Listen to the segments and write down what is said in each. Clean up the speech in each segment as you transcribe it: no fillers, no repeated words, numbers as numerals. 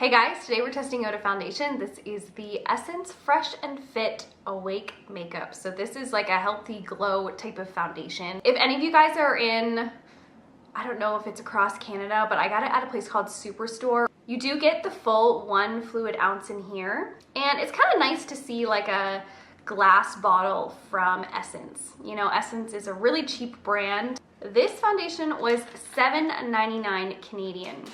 Hey guys, today we're testing out a foundation. This is the Essence Fresh and Fit Awake Makeup. So this is like a healthy glow type of foundation. If any of you guys are in, I don't know if it's across Canada, but I got it at a place called Superstore. You do get the full 1 fluid ounce in here. And it's kind of nice to see like a glass bottle from Essence. You know, Essence is a really cheap brand. This foundation was $7.99 Canadian.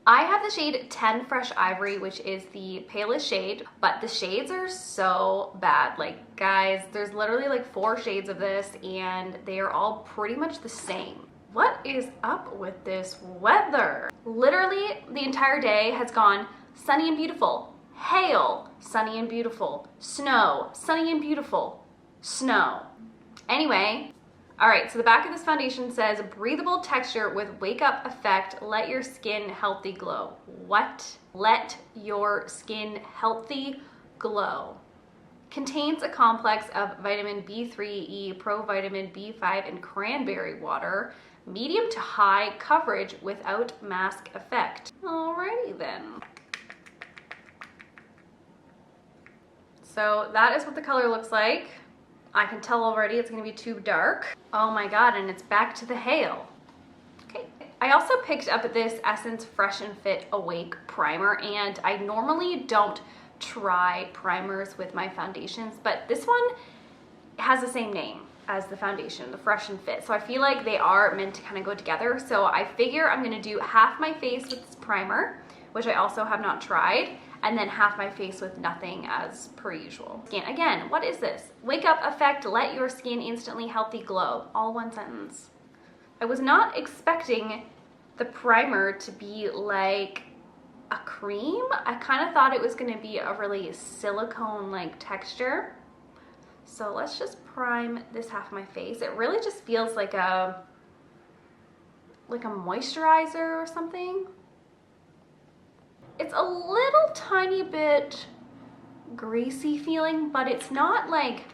I have the shade 10 Fresh Ivory, which is the palest shade, but the shades are so bad. Like, guys, there's literally like 4 shades of this and they are all pretty much the same. What is up with this weather? Literally the entire day has gone sunny and beautiful, hail, sunny and beautiful, snow, sunny and beautiful, snow. Anyway, all right, so the back of this foundation says breathable texture with wake up effect, let your skin healthy glow. What? Let your skin healthy glow. Contains a complex of vitamin B3, provitamin B5, and cranberry water. Medium to high coverage without mask effect. Alrighty then. So that is what the color looks like. I can tell already it's gonna be too dark. Oh my God, and it's back to the hail. Okay. I also picked up this Essence Fresh and Fit Awake Primer, and I normally don't try primers with my foundations, but this one has the same name as the foundation, the Fresh and Fit. So I feel like they are meant to kind of go together. So I figure I'm gonna do half my face with this primer, which I also have not tried, and then half my face with nothing as per usual. Again, what is this? Wake up effect, let your skin instantly healthy glow. All one sentence. I was not expecting the primer to be like a cream. I kind of thought it was gonna be a really silicone-like texture. So let's just prime this half of my face. It really just feels like a moisturizer or something. It's a little tiny bit greasy feeling, but it's not like,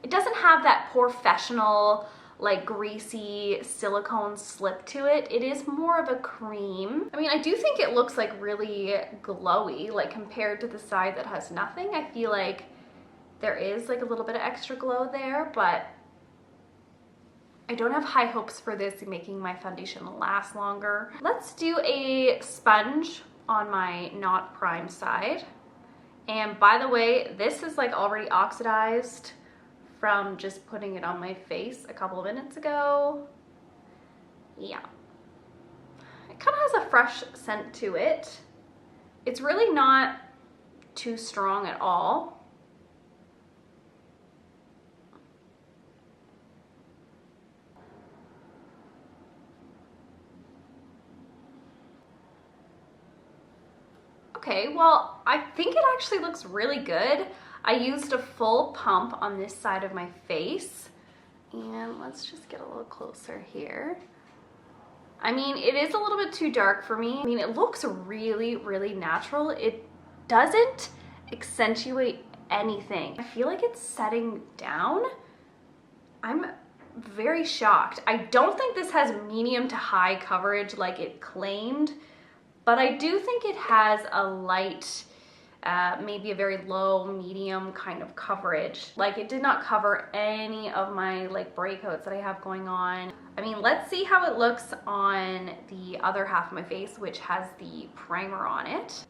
it doesn't have that professional like greasy silicone slip to it. It is more of a cream. I mean, I do think it looks like really glowy, like compared to the side that has nothing. I feel like there is like a little bit of extra glow there, but I don't have high hopes for this making my foundation last longer. Let's do a sponge on my not prime side. And by the way, this is like already oxidized from just putting it on my face a couple of minutes ago. Yeah. It kind of has a fresh scent to it. It's really not too strong at all. Okay, well, I think it actually looks really good. I used a full pump on this side of my face. And let's just get a little closer here. I mean, it is a little bit too dark for me. I mean, it looks really, really natural. It doesn't accentuate anything. I feel like it's setting down. I'm very shocked. I don't think this has medium to high coverage like it claimed, but I do think it has a light, maybe a very low, medium kind of coverage. Like, it did not cover any of my like breakouts that I have going on. I mean, let's see how it looks on the other half of my face, which has the primer on it.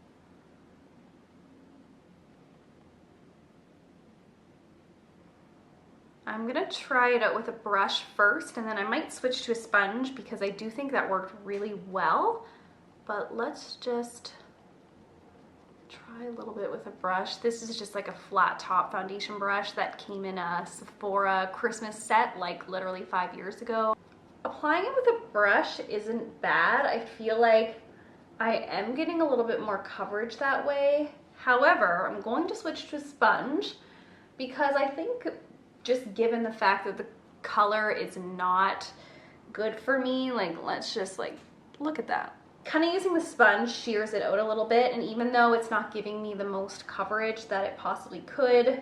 I'm gonna try it out with a brush first, and then I might switch to a sponge because I do think that worked really well. But let's just try a little bit with a brush. This is just like a flat top foundation brush that came in a Sephora Christmas set like literally 5 years ago. Applying it with a brush isn't bad. I feel like I am getting a little bit more coverage that way. However, I'm going to switch to a sponge because I think, just given the fact that the color is not good for me, like, let's just like, look at that. Kind of using the sponge shears it out a little bit, and even though it's not giving me the most coverage that it possibly could,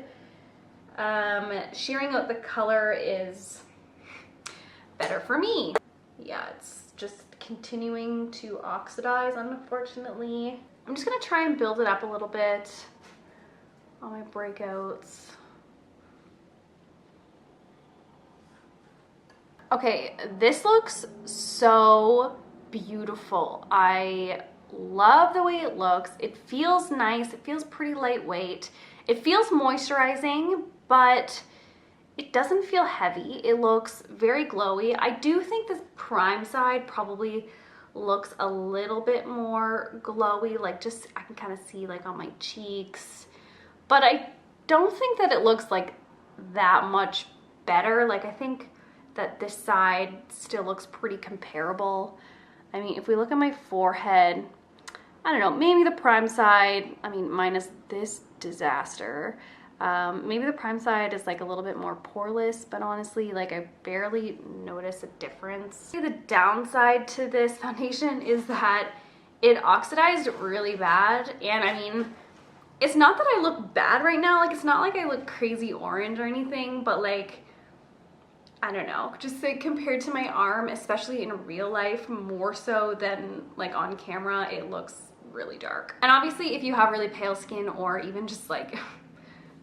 shearing out the color is better for me. Yeah, it's just continuing to oxidize, unfortunately. I'm just gonna try and build it up a little bit on my breakouts. Okay, this looks so beautiful. I love the way it looks. It feels nice. It feels pretty lightweight. It feels moisturizing, but it doesn't feel heavy. It looks very glowy. I do think the prime side probably looks a little bit more glowy, like just I can kind of see like on my cheeks, but I don't think that it looks like that much better. Like I think that this side still looks pretty comparable. I mean, if we look at my forehead, I don't know, maybe the prime side, I mean, minus this disaster, maybe the prime side is like a little bit more poreless, but honestly, like I barely notice a difference. The downside to this foundation is that it oxidized really bad. And I mean, it's not that I look bad right now. Like, it's not like I look crazy orange or anything, but like, I don't know, just like compared to my arm, especially in real life, more so than like on camera, it looks really dark. And obviously if you have really pale skin or even just like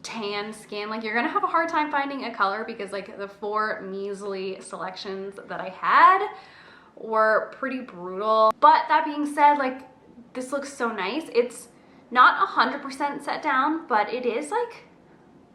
tan skin, like you're gonna have a hard time finding a color, because like the 4 measly selections that I had were pretty brutal. But that being said, like this looks so nice. It's not 100% set down, but it is like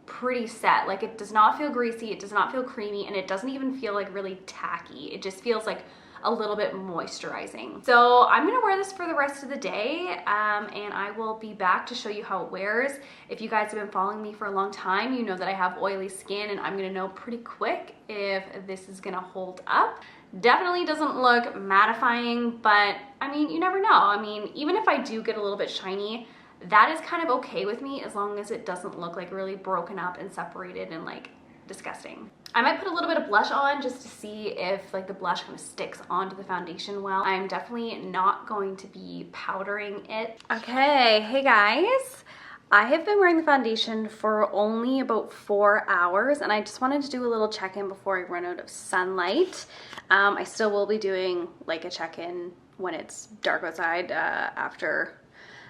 pretty set. Like it does not feel greasy, it does not feel creamy, and it doesn't even feel like really tacky. It just feels like a little bit moisturizing. So I'm gonna wear this for the rest of the day, and I will be back to show you how it wears. If you guys have been following me for a long time, you know that I have oily skin, and I'm gonna know pretty quick if this is gonna hold up. Definitely doesn't look mattifying, but I mean, you never know. I mean, even if I do get a little bit shiny, that is kind of okay with me, as long as it doesn't look like really broken up and separated and like disgusting. I might put a little bit of blush on just to see if like the blush kind of sticks onto the foundation well. I'm definitely not going to be powdering it. Okay, hey guys. I have been wearing the foundation for only about 4 hours, and I just wanted to do a little check-in before I run out of sunlight. I still will be doing like a check-in when it's dark outside after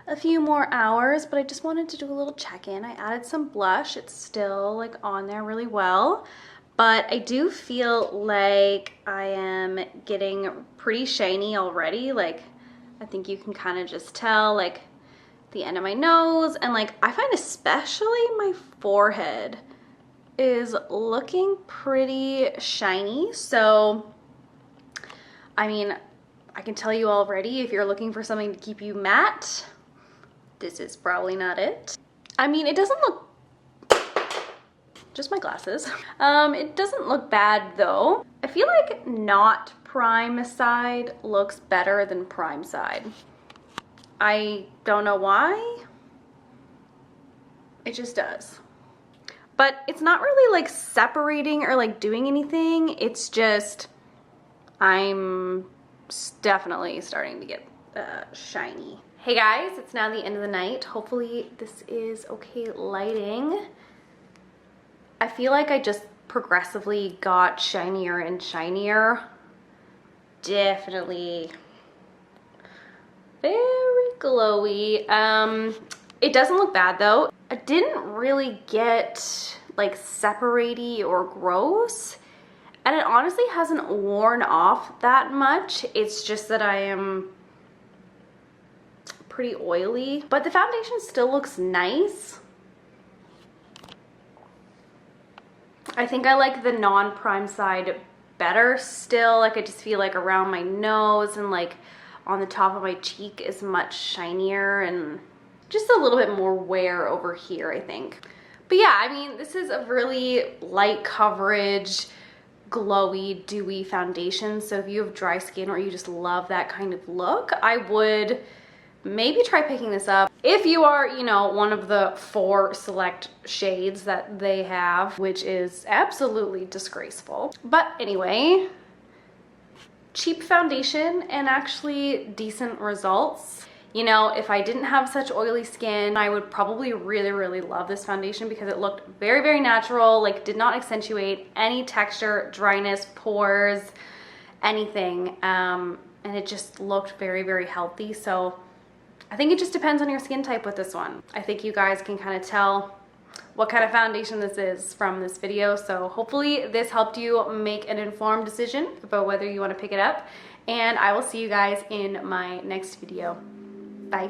a few more hours, but I just wanted to do a little check-in. I added some blush. It's still like on there really well, but I do feel like I am getting pretty shiny already. Like I think you can kind of just tell like the end of my nose, and like I find especially my forehead is looking pretty shiny. So I mean, I can tell you already, if you're looking for something to keep you matte, this is probably not it. I mean, it doesn't look, just my glasses. It doesn't look bad though. I feel like not prime side looks better than prime side. I don't know why. It just does. But it's not really like separating or like doing anything. It's just, I'm definitely starting to get shiny. Hey guys, it's now the end of the night. Hopefully this is okay lighting. I feel like I just progressively got shinier and shinier. Definitely very glowy. It doesn't look bad though. I didn't really get like separate-y or gross, and it honestly hasn't worn off that much. It's just that I am pretty oily, but the foundation still looks nice. I think I like the non-prime side better still. Like I just feel like around my nose and like on the top of my cheek is much shinier, and just a little bit more wear over here, I think. But yeah, I mean, this is a really light coverage, glowy, dewy foundation. So if you have dry skin or you just love that kind of look, I would maybe try picking this up. If you are, you know, one of the 4 select shades that they have, which is absolutely disgraceful. But anyway, cheap foundation and actually decent results. You know, if I didn't have such oily skin, I would probably really, really love this foundation, because it looked very, very natural, like did not accentuate any texture, dryness, pores, anything. And it just looked very, very healthy. So I think it just depends on your skin type with this one. I think you guys can kind of tell what kind of foundation this is from this video. So hopefully this helped you make an informed decision about whether you want to pick it up. And I will see you guys in my next video. Bye.